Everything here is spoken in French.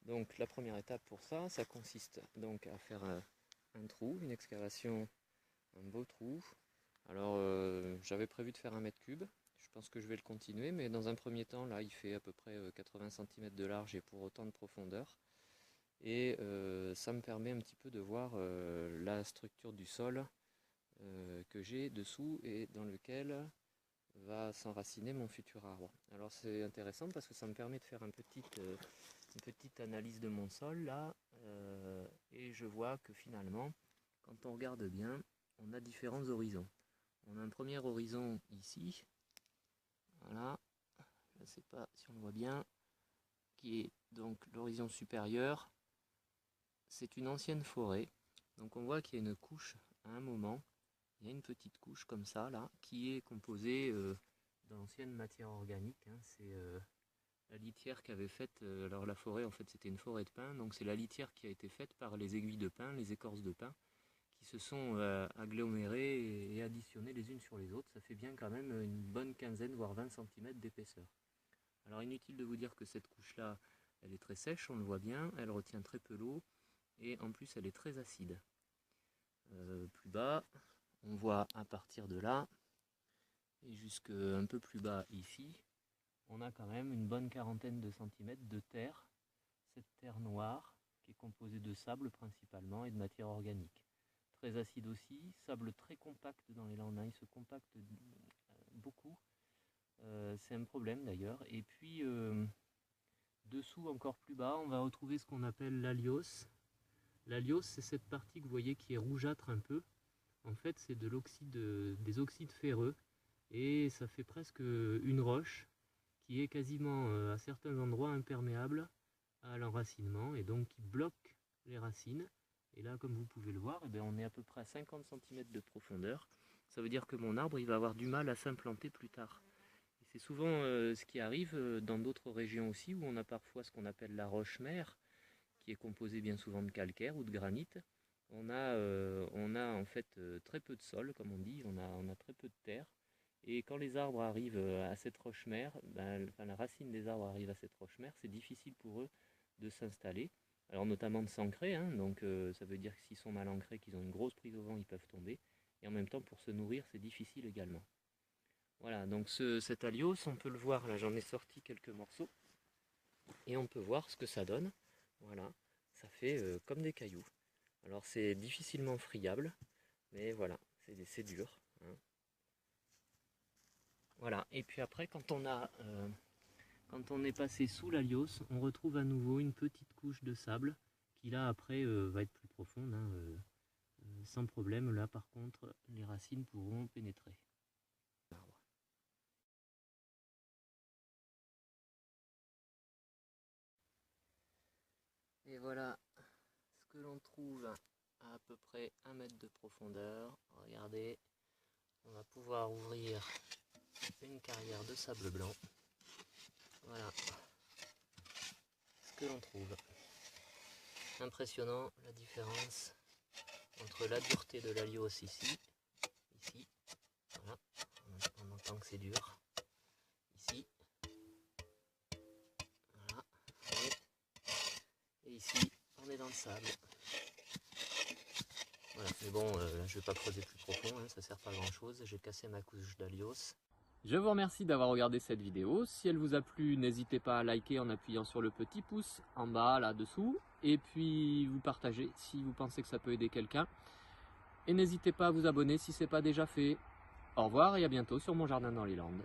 Donc la première étape pour ça, ça consiste donc à faire un trou, une excavation, un beau trou. Alors j'avais prévu de faire 1 m3, je pense que je vais le continuer, mais dans un premier temps, là il fait à peu près 80 cm de large et pour autant de profondeur. Et ça me permet un petit peu de voir la structure du sol que j'ai dessous et dans lequel va s'enraciner mon futur arbre. Alors c'est intéressant parce que ça me permet de faire une petite analyse de mon sol là, et je vois que finalement, quand on regarde bien, on a différents horizons. On a un premier horizon ici, voilà, je ne sais pas si on le voit bien, qui est donc l'horizon supérieur. C'est une ancienne forêt, donc on voit qu'il y a une couche à un moment. Il y a une petite couche comme ça là, qui est composée d'anciennes matières organiques. Hein. C'est la litière qu'avait faite, alors la forêt en fait c'était une forêt de pin, donc c'est la litière qui a été faite par les aiguilles de pin, les écorces de pin, qui se sont agglomérées et additionnées les unes sur les autres. Ça fait bien quand même une bonne quinzaine, voire 20 cm d'épaisseur. Alors inutile de vous dire que cette couche-là, elle est très sèche, on le voit bien, elle retient très peu l'eau, et en plus elle est très acide. Plus bas, on voit à partir de là, et jusque un peu plus bas ici, on a quand même une bonne quarantaine de centimètres de terre. Cette terre noire, qui est composée de sable principalement et de matière organique. Très acide aussi, sable très compact dans les lendemains, il se compacte beaucoup. C'est un problème d'ailleurs. Et puis dessous, encore plus bas, on va retrouver ce qu'on appelle l'allios. L'allios, c'est cette partie que vous voyez qui est rougeâtre un peu. En fait, c'est de des oxydes ferreux et ça fait presque une roche qui est quasiment à certains endroits imperméable à l'enracinement et donc qui bloque les racines. Et là, comme vous pouvez le voir, eh bien, on est à peu près à 50 cm de profondeur. Ça veut dire que mon arbre il va avoir du mal à s'implanter plus tard. Et c'est souvent ce qui arrive dans d'autres régions aussi, où on a parfois ce qu'on appelle la roche-mère, qui est composée bien souvent de calcaire ou de granit. On a en fait très peu de sol, comme on dit, on a très peu de terre. Et quand les arbres arrivent à cette roche-mère, ben, enfin, la racine des arbres arrive à cette roche-mère, c'est difficile pour eux de s'installer. Alors notamment de s'ancrer, hein, donc ça veut dire que s'ils sont mal ancrés, qu'ils ont une grosse prise au vent, ils peuvent tomber. Et en même temps, pour se nourrir, c'est difficile également. Voilà, donc cet allios, on peut le voir, là j'en ai sorti quelques morceaux. Et on peut voir ce que ça donne. Voilà, ça fait comme des cailloux. Alors c'est difficilement friable, mais voilà, c'est dur. Hein. Voilà, et puis après quand on est passé sous l'allios, on retrouve à nouveau une petite couche de sable qui là après va être plus profonde, hein, sans problème. Là par contre, les racines pourront pénétrer. Et voilà ce que l'on trouve à peu près 1 mètre de profondeur. Regardez, on va pouvoir ouvrir une carrière de sable blanc. Voilà ce que l'on trouve. Impressionnant la différence entre la dureté de l'allios ici, voilà, on entend que c'est dur, ici, voilà, et ici on est dans le sable. Voilà, mais bon, je vais pas creuser plus profond, hein, ça sert pas à grand chose, j'ai cassé ma couche d'allios. Je vous remercie d'avoir regardé cette vidéo. Si elle vous a plu, n'hésitez pas à liker en appuyant sur le petit pouce en bas là-dessous. Et puis vous partagez si vous pensez que ça peut aider quelqu'un. Et n'hésitez pas à vous abonner si ce n'est pas déjà fait. Au revoir et à bientôt sur Mon Jardin dans les Landes.